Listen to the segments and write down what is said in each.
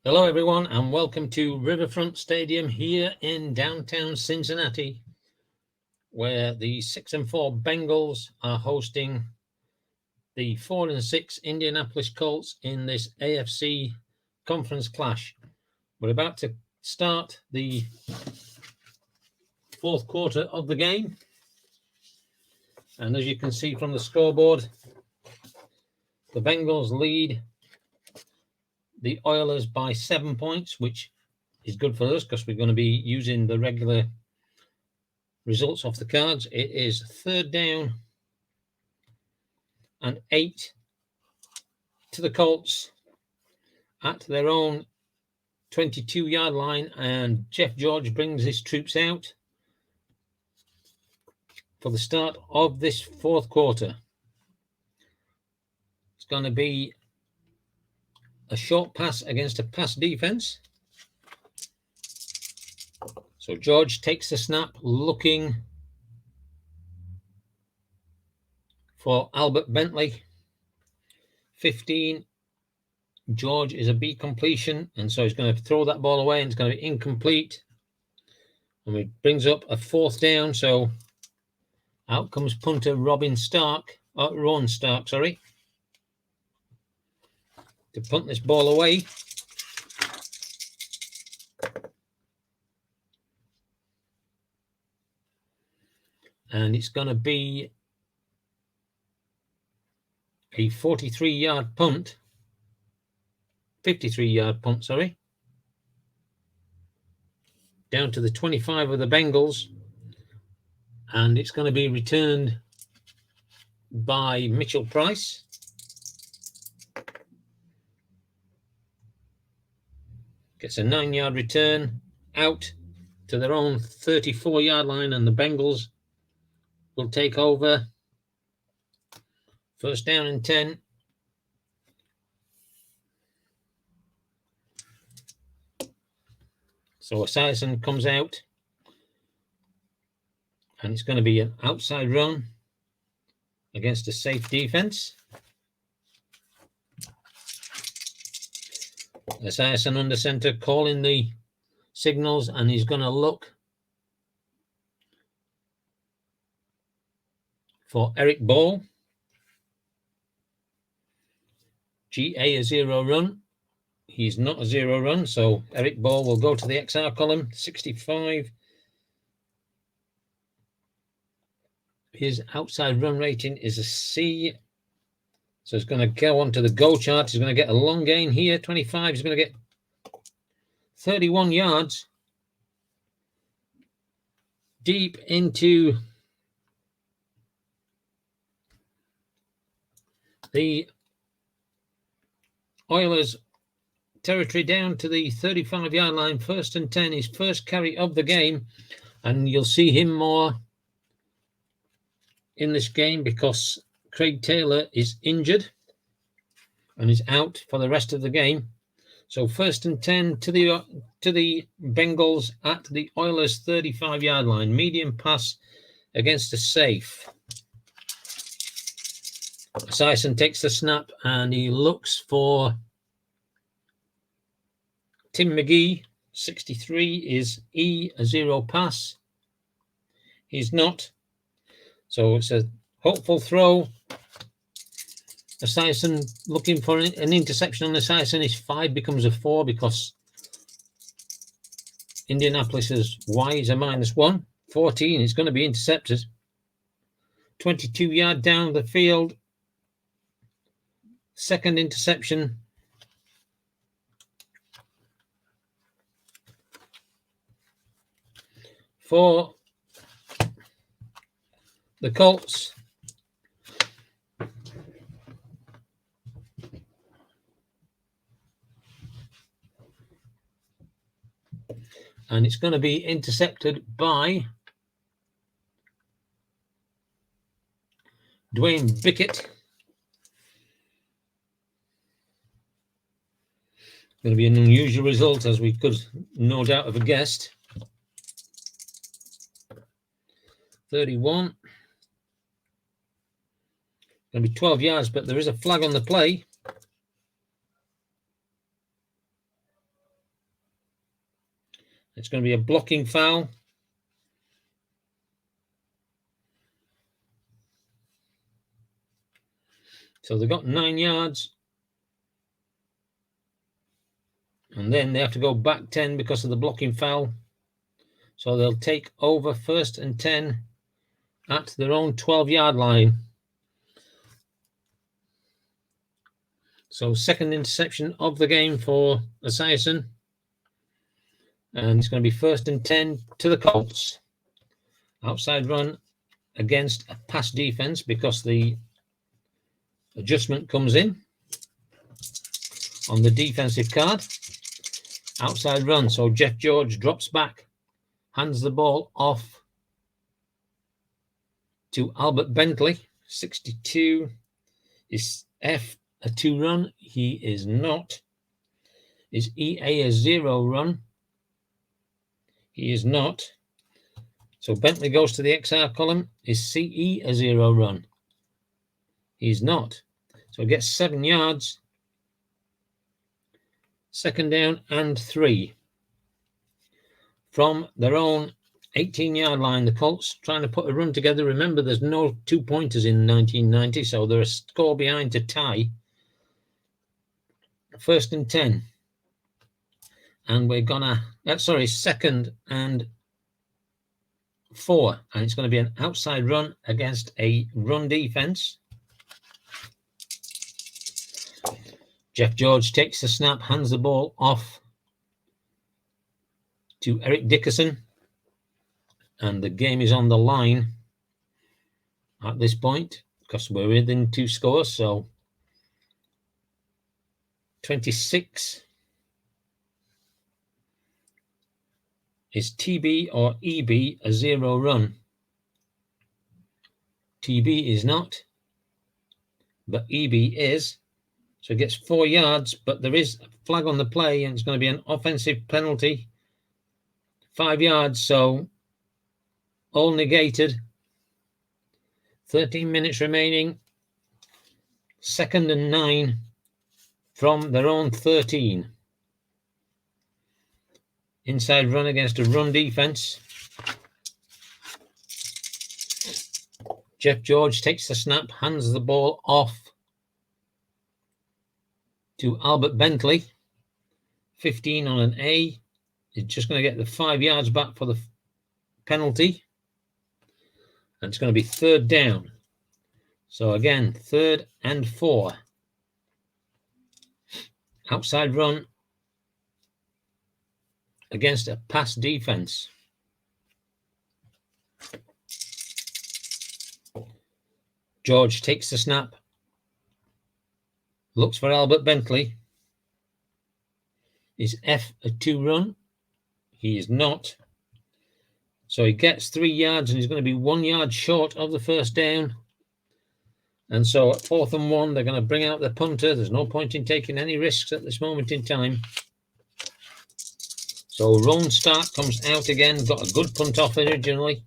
Hello everyone and welcome to Riverfront Stadium here in downtown Cincinnati, where the 6-4 Bengals are hosting the 4-6 Indianapolis Colts in this AFC conference clash. We're about to start the fourth quarter of the game, and as you can see from the scoreboard, the Bengals lead the Oilers by 7 points, which is good for us because we're going to be using the regular results off the cards. It is 3rd down and 8 to the Colts at their own 22-yard line, and Jeff George brings his troops out for the start of this fourth quarter. It's going to be a short pass against a pass defense. So George takes the snap, looking for Albert Bentley. 15. George is a B completion, and so he's going to throw that ball away, and it's going to be incomplete. And it brings up a 4th down, so out comes punter Ron Stark, to punt this ball away. And it's going to be a 53-yard punt. 53-yard punt, down to the 25 of the Bengals. And it's going to be returned by Mitchell Price. Gets a 9-yard return out to their own 34-yard line, and the Bengals will take over. 1st down and 10. So Esiason comes out, and it's going to be an outside run against a safe defense. Esiason under center, calling the signals, and he's going to look for Eric Ball. GA a 0 run. He's not a 0 run, so Eric Ball will go to the XR column. 65. His outside run rating is a C. So it's going to go onto the go chart. He's going to get a long gain here. 25. He's going to get 31 yards deep into the Oilers territory, down to the 35-yard line. 1st and 10, his first carry of the game, and you'll see him more in this game because Craig Taylor is injured and is out for the rest of the game. So 1st and 10 to the Bengals at the Oilers 35-yard line. Medium pass against a safe. Esiason takes the snap, and he looks for Tim McGee. 63 is E, a 0 pass. He's not. So it's a hopeful throw. Esiason looking for an interception on Esiason. His 5 becomes a 4 because Indianapolis's Y is a -1. 14 is going to be intercepted. 22-yard down the field. 2nd interception. For the Colts. And it's going to be intercepted by Dwayne Bickett. Going to be an unusual result, as we could no doubt have guessed. 31. Going to be 12 yards, but there is a flag on the play. It's going to be a blocking foul. So they've got 9 yards. And then they have to go back 10 because of the blocking foul. So they'll take over 1st and 10 at their own 12-yard line. So second interception of the game for Esiason. And it's going to be 1st and 10 to the Colts. Outside run against a pass defense because the adjustment comes in on the defensive card. Outside run. So Jeff George drops back, hands the ball off to Albert Bentley. 62. Is F a 2 run? He is not. Is EA a 0 run? He is not. So Bentley goes to the XR column. Is CE a 0 run? He's not. So he gets 7 yards. 2nd down and 3. From their own 18-yard line, the Colts trying to put a run together. Remember, there's no 2-pointers in 1990, so they're a score behind to tie. 1st and 10. And we're gonna, 2nd and 4. And it's going to be an outside run against a run defense. Jeff George takes the snap, hands the ball off to Eric Dickerson. And the game is on the line at this point because we're within 2 scores. So 26. Is TB or EB a 0 run? TB is not, but EB is. So it gets 4 yards, but there is a flag on the play, and it's going to be an offensive penalty. 5 yards, so all negated. 13 minutes remaining. 2nd and 9 from their own 13. Inside run against a run defense. Jeff George takes the snap, hands the ball off to Albert Bentley. 15 on an A. He's just going to get the 5 yards back for the penalty. And it's going to be 3rd down. So again, 3rd and 4. Outside run against a pass defense. George takes the snap. Looks for Albert Bentley. Is F a 2 run? He is not. So he gets 3 yards and he's going to be 1 yard short of the 1st down. And so at 4th and 1, they're going to bring out the punter. There's no point in taking any risks at this moment in time. So Ron Stark comes out again. Got a good punt off originally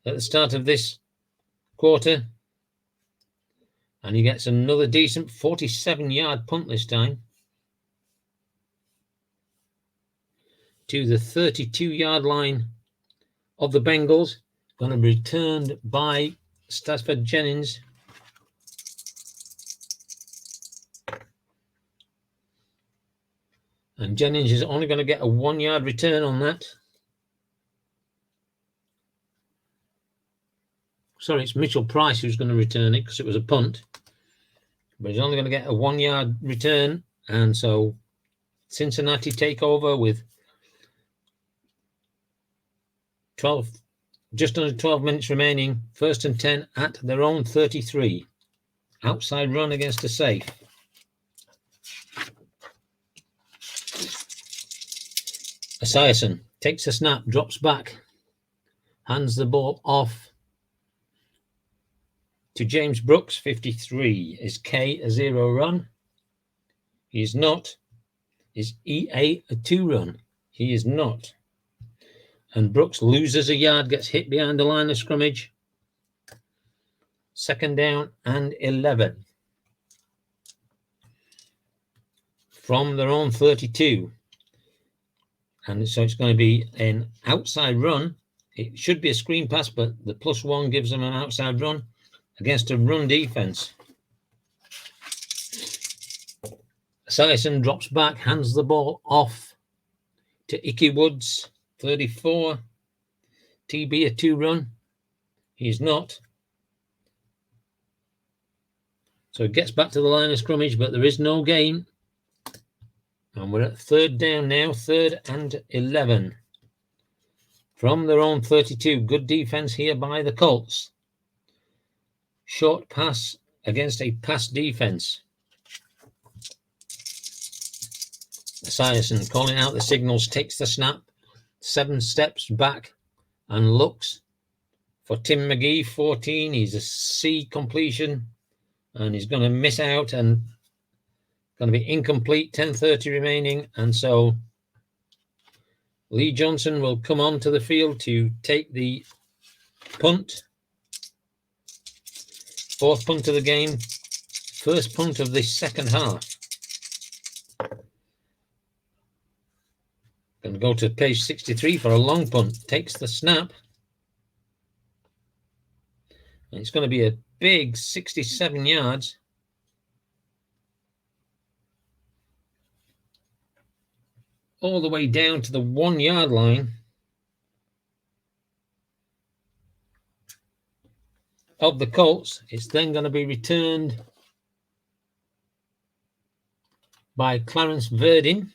at the start of this quarter. And he gets another decent 47-yard punt this time to the 32-yard line of the Bengals. Going to be returned by Stafford Jennings. And Jennings is only going to get a 1 yard return on that. Sorry, it's Mitchell Price who's going to return it because it was a punt. But he's only going to get a 1 yard return. And so Cincinnati take over with just under 12 minutes remaining. 1st and 10 at their own 33. Outside run against a safe. Esiason takes a snap, drops back, hands the ball off to James Brooks. 53. Is K a 0 run? He is not. Is EA a 2 run? He is not. And Brooks loses a yard, gets hit behind the line of scrimmage. 2nd down and 11. From their own 32. And so it's going to be an outside run. It should be a screen pass, but the +1 gives them an outside run against a run defense. Esiason drops back, hands the ball off to Icky Woods, 34. TB a 2-run. He's not. So it gets back to the line of scrimmage, but there is no gain. And we're at third down now, 3rd and 11. From their own 32. Good defense here by the Colts. Short pass against a pass defense. Esiason calling out the signals, takes the snap, 7 steps back and looks for Tim McGee, 14. He's a C completion and he's going to miss out and going to be incomplete, 10:30 remaining. And so Lee Johnson will come onto the field to take the punt. 4th punt of the game, 1st punt of the second half. Going to go to page 63 for a long punt. Takes the snap. And it's going to be a big 67 yards. All the way down to the 1-yard line of the Colts. It's then going to be returned by Clarence Verdin.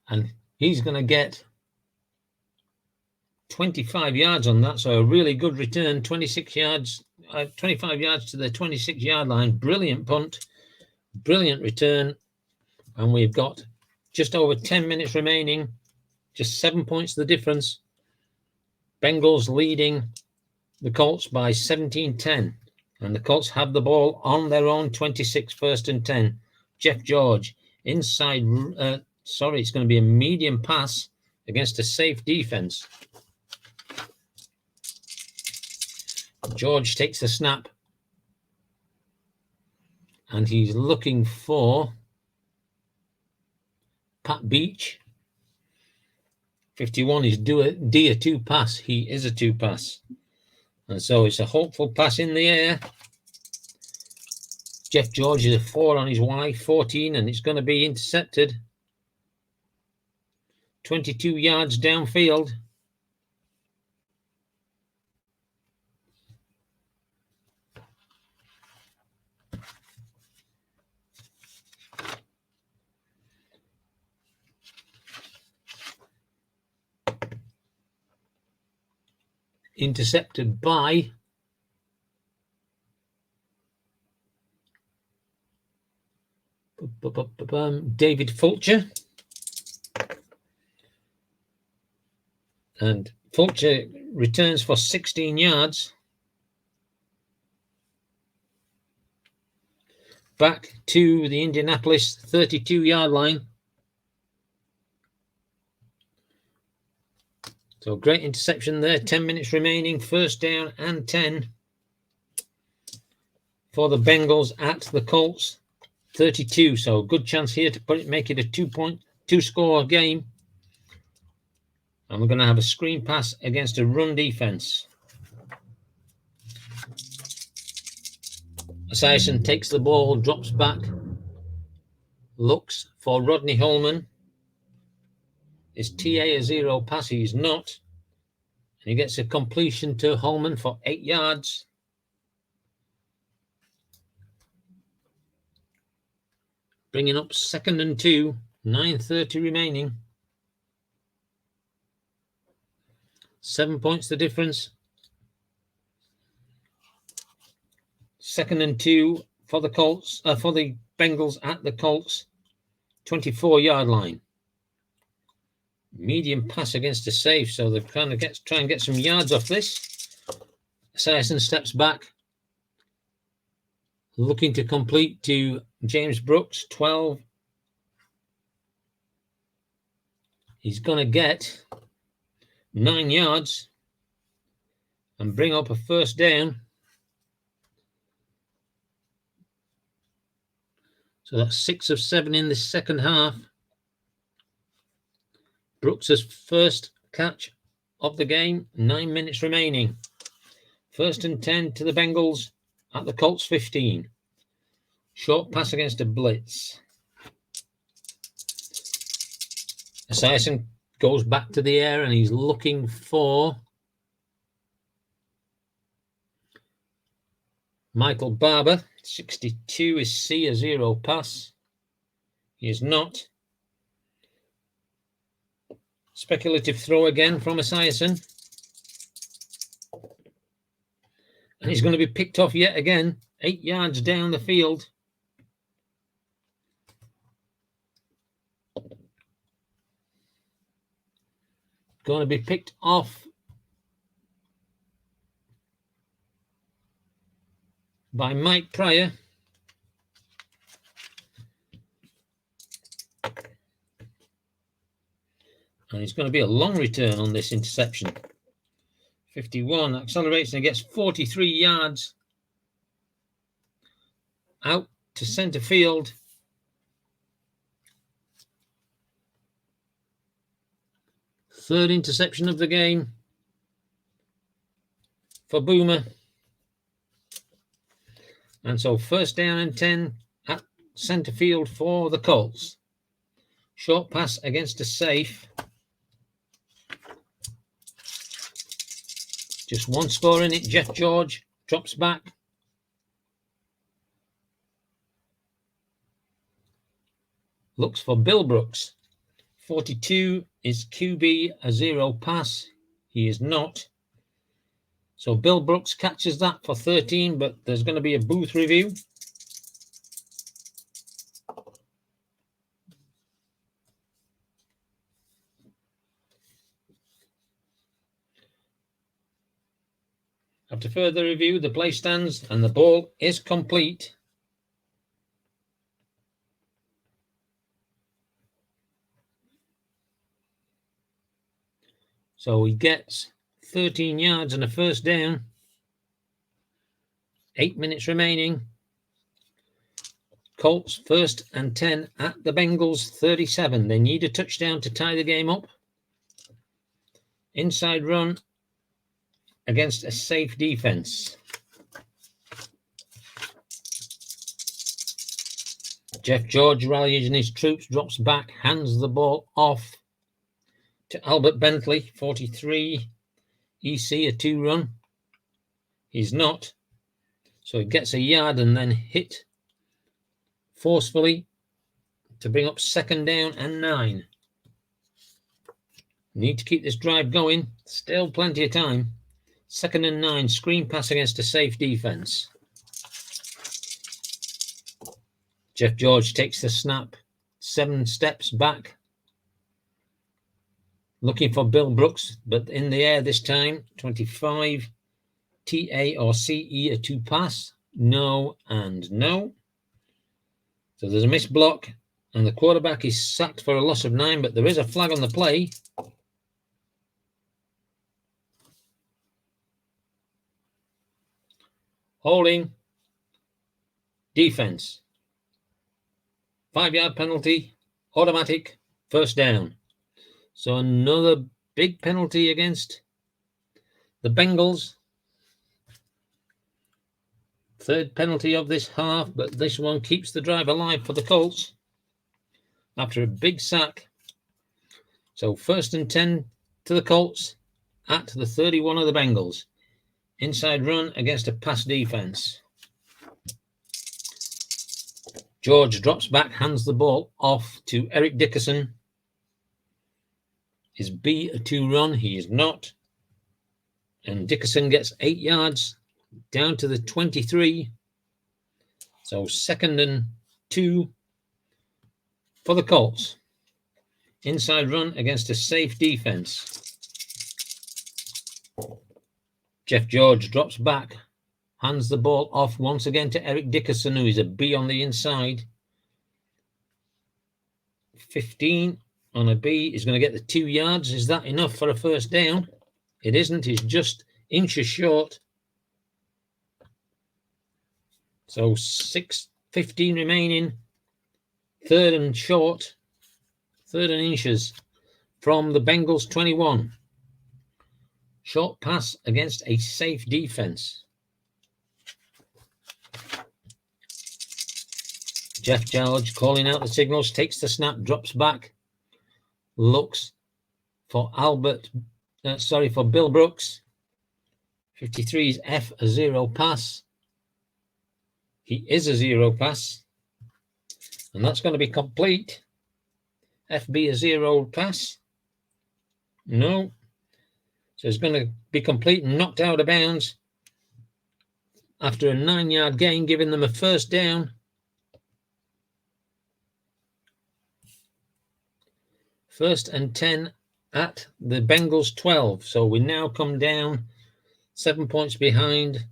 And he's going to get 25 yards on that. So a really good return, 26 yards, 25 yards to the 26-yard line. Brilliant punt, brilliant return. And we've got just over 10 minutes remaining. Just 7 points the difference. Bengals leading the Colts by 17-10. And the Colts have the ball on their own 26, 1st and 10. Jeff George inside. It's going to be a medium pass against a safe defense. George takes the snap. And he's looking for Pat Beach. 51 is D a 2 pass. He is a 2 pass. And so it's a hopeful pass in the air. Jeff George is a 4 on his Y, 14, and it's going to be intercepted. 22 yards downfield. Intercepted by David Fulcher. And Fulcher returns for 16 yards. Back to the Indianapolis 32-yard line. So great interception there. 10 minutes remaining. 1st down and 10 for the Bengals at the Colts 32. So good chance here to make it a 2-score game. And we're going to have a screen pass against a run defense. Esiason takes the ball, drops back, looks for Rodney Holman. Is TA a 0 pass? He's not. And he gets a completion to Holman for 8 yards. Bringing up 2nd and 2, 9:30 remaining. 7 points the difference. 2nd and 2 for the Colts, for the Bengals at the Colts 24-yard line. Medium pass against a safe, so they're trying to try and get some yards off this. Esiason steps back, looking to complete to James Brooks, 12. He's going to get 9 yards and bring up a 1st down. So that's 6 of 7 in the second half. Brooks' first catch of the game, 9 minutes remaining. 1st and 10 to the Bengals at the Colts 15. Short pass against a blitz. Esiason goes back to the air and he's looking for Michael Barber. 62 is C, a 0 pass. He is not. Speculative throw again from Esiason. And he's going to be picked off yet again. 8 yards down the field. Going to be picked off by Mike Pryor. And it's going to be a long return on this interception. 51 accelerates and gets 43 yards out to center field. Third interception of the game for Boomer. And so 1st down and 10 at center field for the Colts. Short pass against a safe. Just one score in it. Jeff George drops back. Looks for Bill Brooks. 42 is QB, a 0 pass. He is not. So Bill Brooks catches that for 13, but there's going to be a booth review. After further review, the play stands and the ball is complete. So he gets 13 yards and a 1st down. 8 minutes remaining. Colts 1st and 10 at the Bengals 37. They need a touchdown to tie the game up. Inside run against a safe defense. Jeff George rallies his troops, drops back, hands the ball off to Albert Bentley, 43. EC, a 2 run. He's not. So he gets a yard and then hit forcefully to bring up 2nd down and 9. Need to keep this drive going. Still plenty of time. 2nd and 9, screen pass against a safe defense. Jeff George takes the snap, 7 steps back. Looking for Bill Brooks, but in the air this time. 25, TA or CE, a 2 pass. No and no. So there's a missed block, and the quarterback is sacked for a loss of 9, but there is a flag on the play. Holding. Defense. 5-yard penalty. Automatic. 1st down. So another big penalty against the Bengals. 3rd penalty of this half, but this one keeps the drive alive for the Colts after a big sack. So 1st and 10 to the Colts at the 31 of the Bengals. Inside run against a pass defense. George drops back, hands the ball off to Eric Dickerson. Is B a 2 run? He is not. And Dickerson gets 8 yards down to the 23. So 2nd and 2 for the Colts. Inside run against a safe defense. Jeff George drops back, hands the ball off once again to Eric Dickerson, who is a B on the inside. 15 on a B is going to get the 2 yards. Is that enough for a 1st down? It isn't. He's just inches short. So 6:15 remaining. Third and short, third and inches from the Bengals 21. Short pass against a safe defense. Jeff George calling out the signals, takes the snap, drops back, looks for Bill Brooks. 53's F, a zero pass. He is a zero pass. And that's going to be complete. FB a zero pass. No. So it's going to be complete and knocked out of bounds after a 9-yard gain, giving them a first down. First and 10 at the Bengals 12. So we now come down 7 points behind.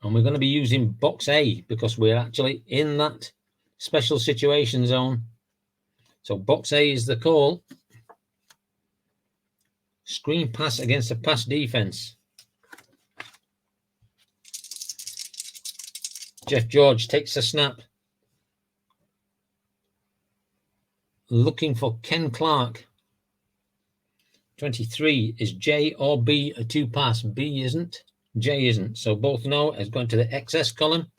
And we're going to be using box A because we're actually in that special situation zone. So box A is the call. Screen pass against a pass defense. Jeff George takes a snap. Looking for Ken Clark. 23 is J or B a two pass. B isn't. J isn't. So both know as going to the XS column.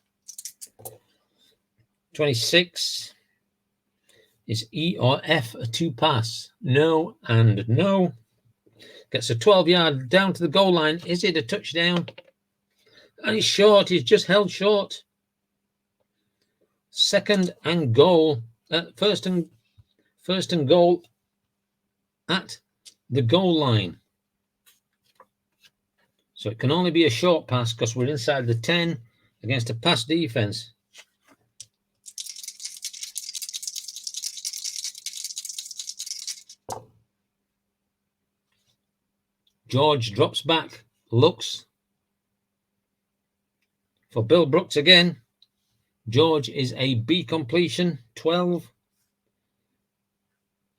26 is E or F a two pass. No and no. Gets a 12-yard down to the goal line. Is it a touchdown? And he's short. He's just held short. Second and goal. First and goal at the goal line. So it can only be a short pass because we're inside the 10 against a pass defense. George drops back, looks for Bill Brooks again. George is a B completion, 12.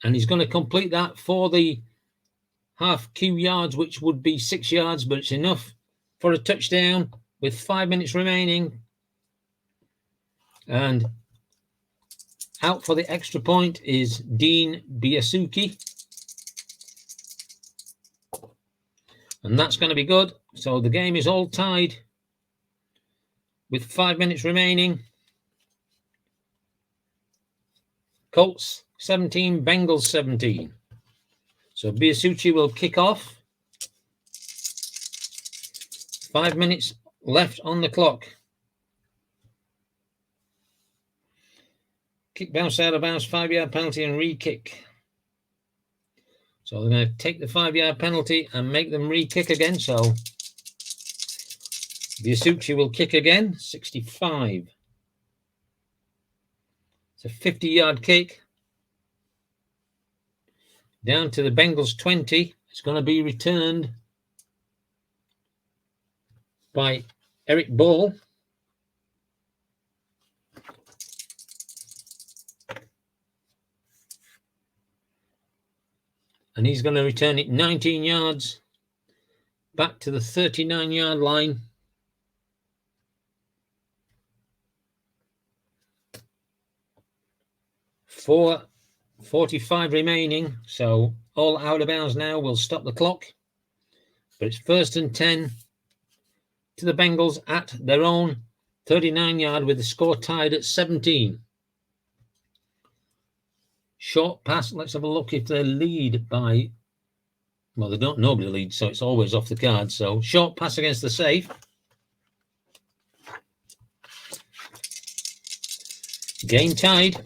And he's going to complete that for the half Q yards, which would be 6 yards, but it's enough for a touchdown with 5 minutes remaining. And out for the extra point is Dean Biasuki. And that's going to be good. So the game is all tied with 5 minutes remaining. Colts 17, Bengals 17. So Biasucci will kick off. 5 minutes left on the clock. Kick bounce out of bounds, 5-yard penalty and re-kick. So they're going to take the 5-yard penalty and make them re-kick again. So Biasucci will kick again, 65. It's a 50-yard kick. Down to the Bengals 20. It's going to be returned by Eric Ball. And he's going to return it 19 yards back to the 39-yard line. For 45 remaining, so all out of bounds now. We'll stop the clock. But it's first and 10 to the Bengals at their own 39-yard with the score tied at 17. Short pass. Let's have a look if they lead by... Well, they don't normally lead, so it's always off the card. So short pass against the safe. Game tied.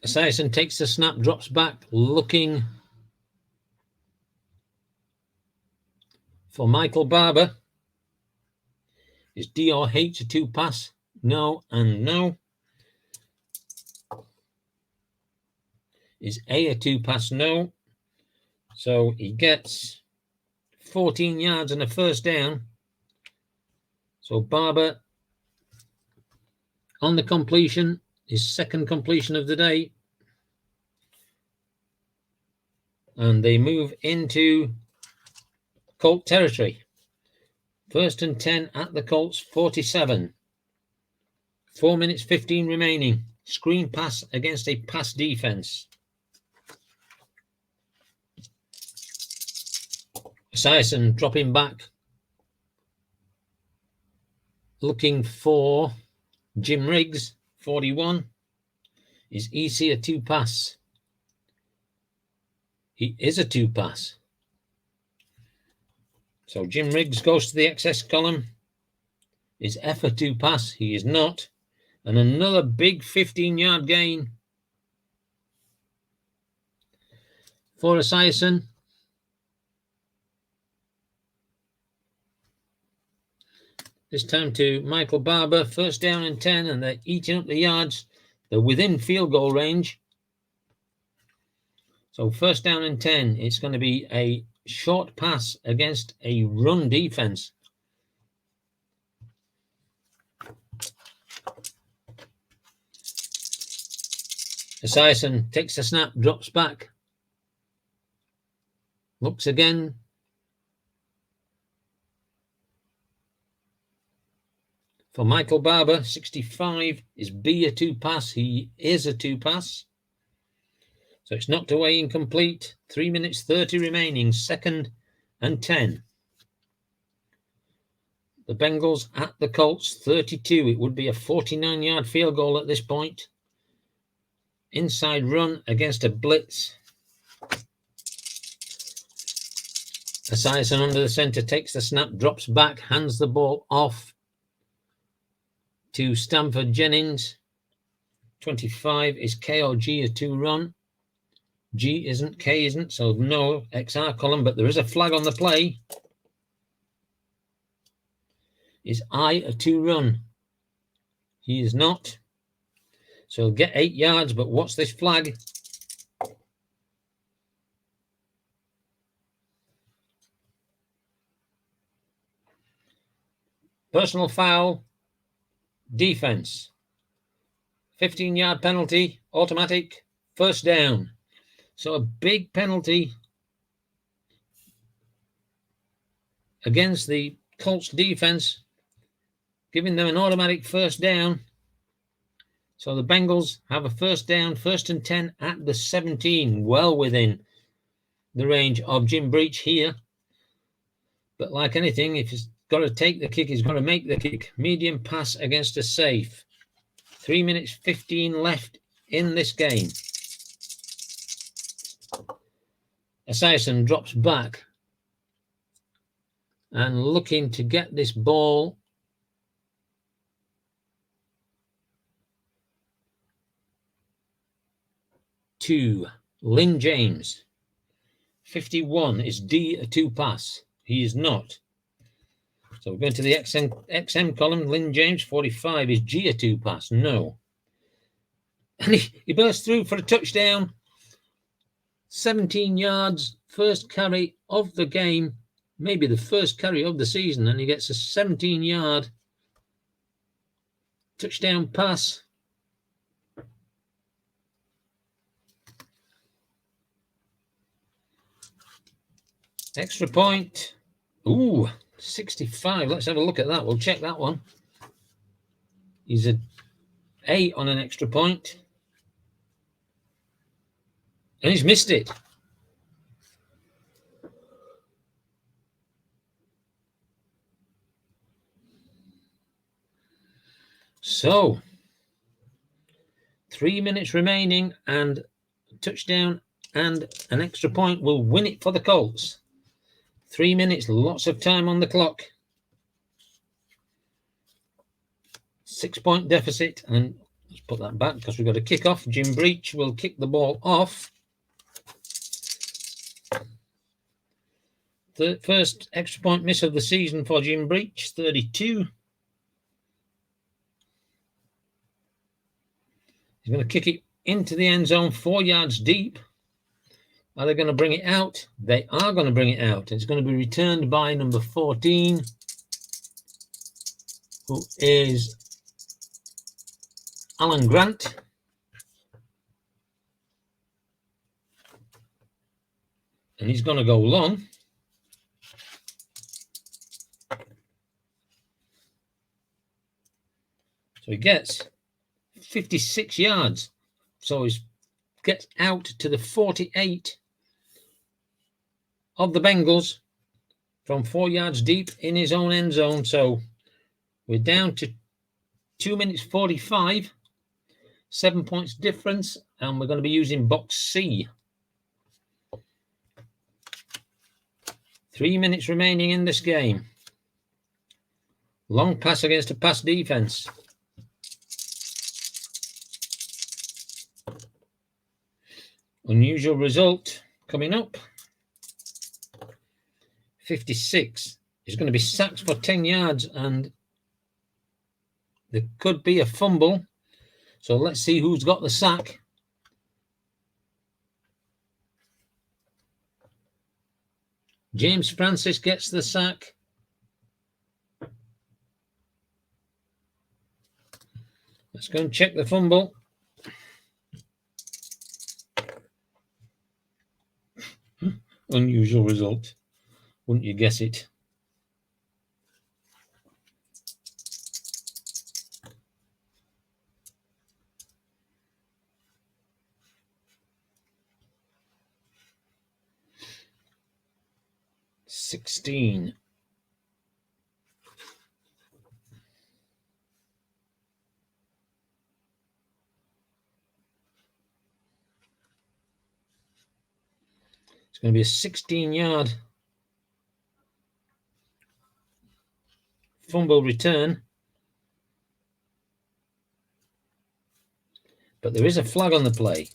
Esiason takes the snap, drops back, looking for Michael Barber. Is D or H a two pass? No and no. Is A two pass? No. So he gets 14 yards and a first down. So Barber on the completion, his second completion of the day. And they move into Colt territory. First and 10 at the Colts 47. 4 minutes 15 remaining. Screen pass against a pass defense. Esiason dropping back. Looking for Jim Riggs, 41. Is EC a 2-pass? He is a 2-pass. So Jim Riggs goes to the XS column. Is F a 2-pass? He is not. And another big 15-yard gain for Esiason. This time to Michael Barber. First down and 10, and they're eating up the yards. They're within field goal range. So first down and 10, it's going to be a short pass against a run defense. Esiason takes the snap, drops back. Looks again. For Michael Barber, 65. Is B a 2-pass? He is a 2-pass. So it's knocked away incomplete. 3 minutes 30 remaining. Second and 10. The Bengals at the Colts, 32. It would be a 49-yard field goal at this point. Inside run against a blitz. Esiason under the center takes the snap, drops back, hands the ball off to Stanford Jennings. 25. Is K or G a 2-run? G isn't, K isn't, so no XR column, but there is a flag on the play. Is I a 2-run? He is not. So he'll get 8 yards, but what's this flag? Personal foul, defense. 15-yard penalty, automatic, first down. So a big penalty against the Colts defense, giving them an automatic first down. So the Bengals have a first down, first and 10 at the 17, well within the range of Jim Breach here. But like anything, if he's got to take the kick, he's got to make the kick. Medium pass against a safe. 3 minutes 15 left in this game. Esiason drops back and looking to get this ball to Lynn James. 51. Is D a 2-pass? He is not. So we're going to the XM column. Lynn James, 45. Is G a 2-pass? No. And he bursts through for a touchdown. 17 yards, first carry of the game, maybe the first carry of the season, and he gets a 17-yard touchdown pass. Extra point. Ooh, 65. Let's have a look at that. We'll check that one. He's an 8 on an extra point. And he's missed it. So, 3 minutes remaining, and a touchdown and an extra point will win it for the Colts. 3 minutes, lots of time on the clock. 6-point deficit, and let's put that back because we've got a kick off. Jim Breach will kick the ball off. The first extra point miss of the season for Jim Breach, 32. He's going to kick it into the end zone, 4 yards deep. Are they going to bring it out? They are going to bring it out. It's going to be returned by number 14, who is Alan Grant. And he's going to go long. So he gets 56 yards. So he gets out to the 48 of the Bengals from 4 yards deep in his own end zone. So we're down to 2 minutes 45, 7 points difference, and we're going to be using box C. 3 minutes remaining in this game. Long pass against a pass defense. Unusual result coming up. 56. He's going to be sacked for 10 yards, and there could be a fumble. So let's see who's got the sack. James Francis gets the sack. Let's go and check the fumble. Unusual result. Wouldn't you guess it? $16. It's going to be a 16-yard fumble return. But there is a flag on the play.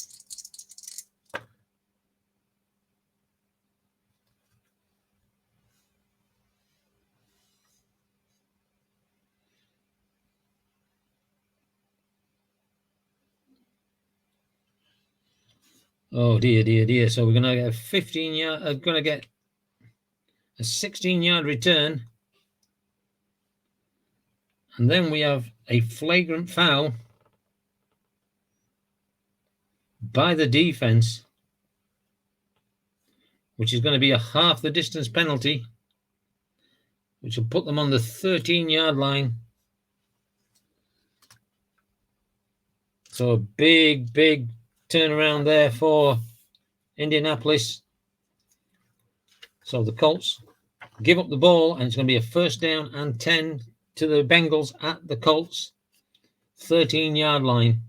Oh dear, dear, dear. So we're going to get a 15-yard, going to get a 16-yard return. And then we have a flagrant foul by the defense, which is going to be a half the distance penalty, which will put them on the 13-yard line. So a big, big turnaround there for Indianapolis. So the Colts give up the ball, and it's going to be a first down and 10 to the Bengals at the Colts 13-yard line.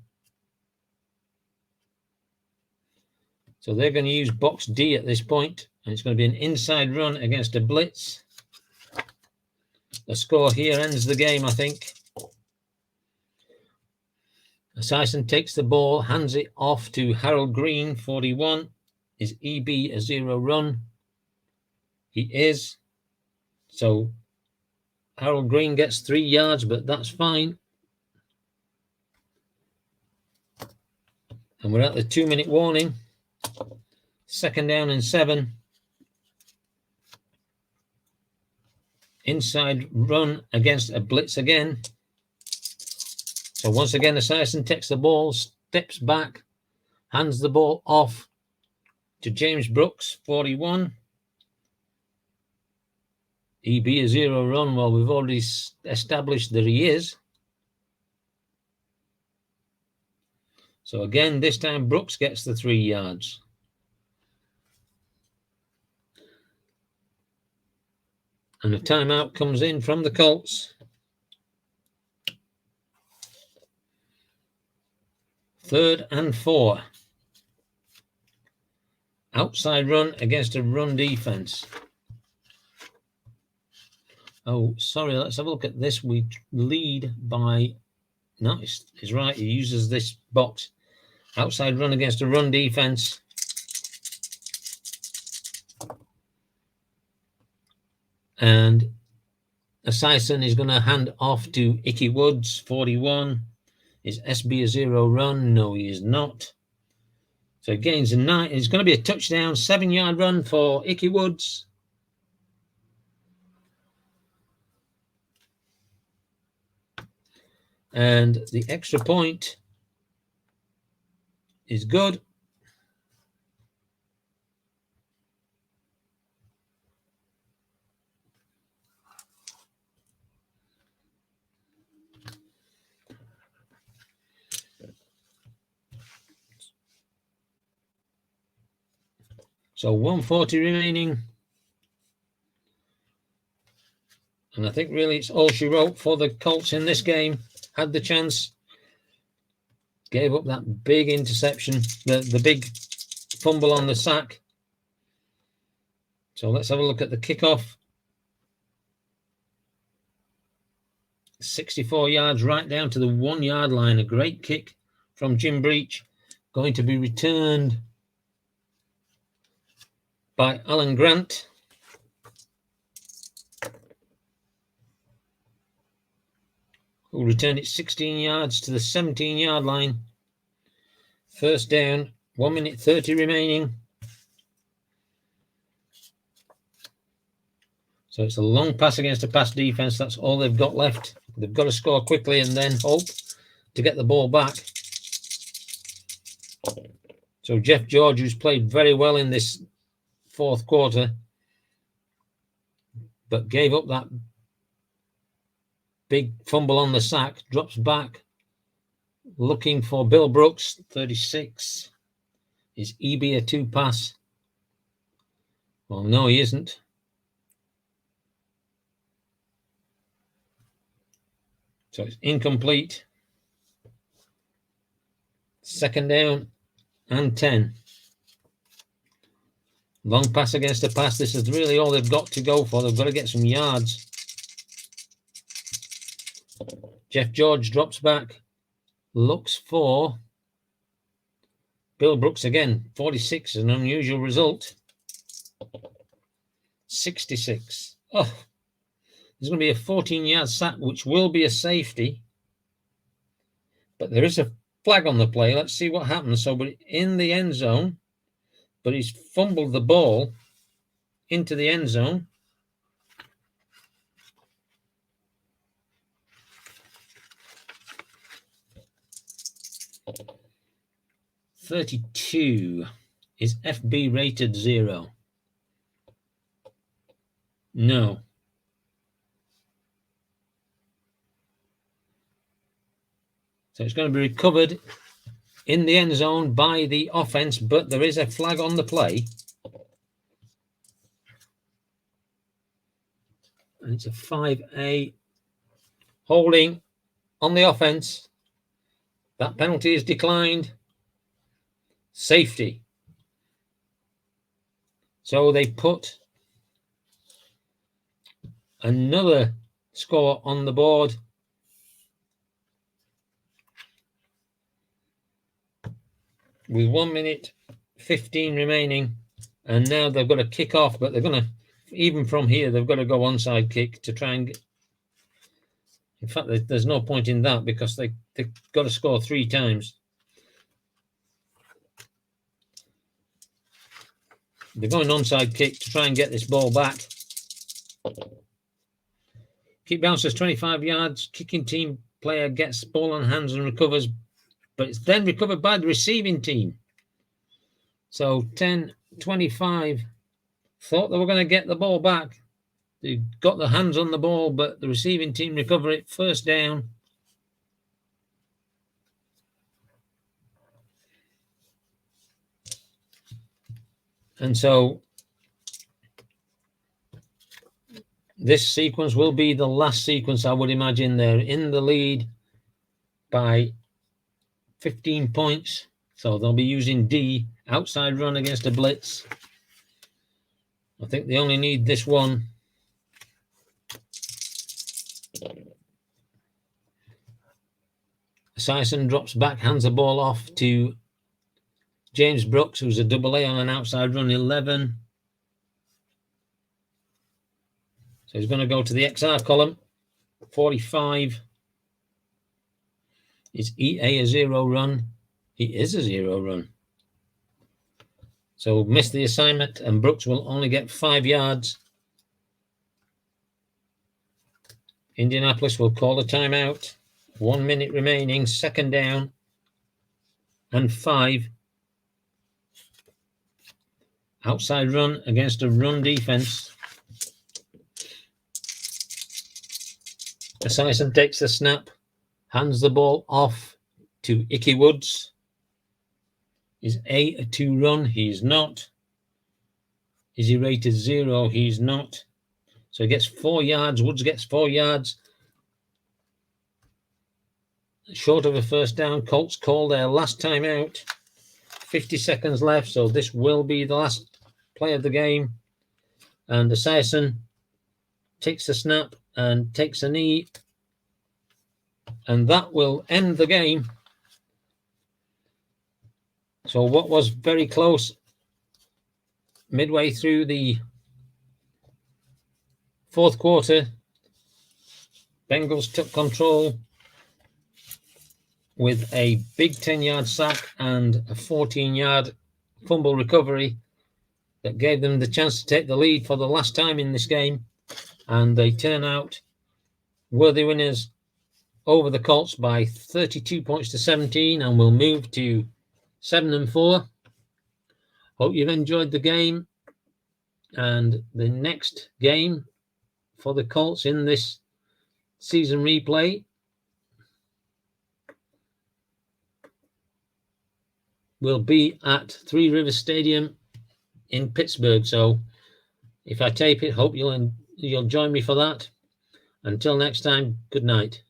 So they're going to use box D at this point, and it's going to be an inside run against a blitz. The score here ends the game, I think. Sison takes the ball, hands it off to Harold Green, 41. Is EB a zero run? He is. So Harold Green gets 3 yards, but that's fine. And we're at the 2-minute warning. Second down and 7. Inside run against a blitz again. So once again, Sison takes the ball, steps back, hands the ball off to James Brooks, 41. EB a zero run. Well, we've already established that he is. So again, this time Brooks gets the 3 yards. And a timeout comes in from the Colts. 3rd and 4. Outside run against a run defense. Oh, sorry, let's have a look at this. We lead by... No, it's right. He uses this box. Outside run against a run defense. And Sison is going to hand off to Ickey Woods, 41. Is SB a zero run? No, he is not. So he gains a 9. It's going to be a touchdown, 7-yard run for Ickey Woods. And the extra point is good. So 140 remaining. And I think really it's all she wrote for the Colts in this game. Had the chance. Gave up that big interception. The big fumble on the sack. So let's have a look at the kickoff. 64 yards right down to the 1 yard line. A great kick from Jim Breach. Going to be returned by Alan Grant. Who returned it 16 yards to the 17 yard line. First down, 1 minute 30 remaining. So it's a long pass against a pass defense. That's all they've got left. They've got to score quickly and then hope to get the ball back. So Jeff George, who's played very well in this fourth quarter, but gave up that big fumble on the sack, drops back, looking for Bill Brooks, 36. Is EB a 2 pass? Well, no, he isn't. So it's incomplete. Second down and 10. Long pass against a pass. This is really all they've got to go for. They've got to get some yards. Jeff George drops back. Looks for Bill Brooks again. 46 is an unusual result. 66. Oh, there's going to be a 14-yard sack, which will be a safety. But there is a flag on the play. Let's see what happens. So, but in the end zone, but he's fumbled the ball into the end zone. $32 is FB rated 0. No. So it's going to be recovered in the end zone by the offense, but there is a flag on the play. And it's a 5A holding on the offense. That penalty is declined. Safety. So they put another score on the board. With 1 minute 15 remaining. And now they've got to kick off, but they're going to, even from here, they've got to go onside kick to try and get. In fact, there's no point in that because they've got to score 3 times. They're going onside kick to try and get this ball back. Kick bounces 25 yards. Kicking team player gets ball on hands and recovers, but it's then recovered by the receiving team. So 10-25 thought they were going to get the ball back. They got their hands on the ball, but the receiving team recover it. First down. And so this sequence will be the last sequence, I would imagine. They're in the lead by 15 points. So they'll be using D, outside run against a blitz. I think they only need this one. Sison drops back, hands the ball off to James Brooks, who's a double A on an outside run 11. So he's going to go to the XR column. 45. Is EA a 0 run? He is a 0 run. So miss the assignment, and Brooks will only get 5 yards. Indianapolis will call a timeout. 1 minute remaining, second down and 5. Outside run against a run defense. Sison takes the snap, hands the ball off to Icky Woods. Is A 2 run? He's not. Is he rated 0? He's not. So he gets 4 yards. Woods gets 4 yards. Short of a first down. Colts call their last time out. 50 seconds left, so this will be the last play of the game. And Esiason takes the snap and takes a knee. And that will end the game. So what was very close midway through the fourth quarter, Bengals took control with a big 10-yard sack and a 14-yard fumble recovery that gave them the chance to take the lead for the last time in this game. And they turn out worthy winners over the Colts by 32 points to 17, and will move to 7-4. Hope you've enjoyed the game. And the next game for the Colts in this season replay will be at Three Rivers Stadium in Pittsburgh. So if I tape it, hope you'll join me for that. Until next time, good night.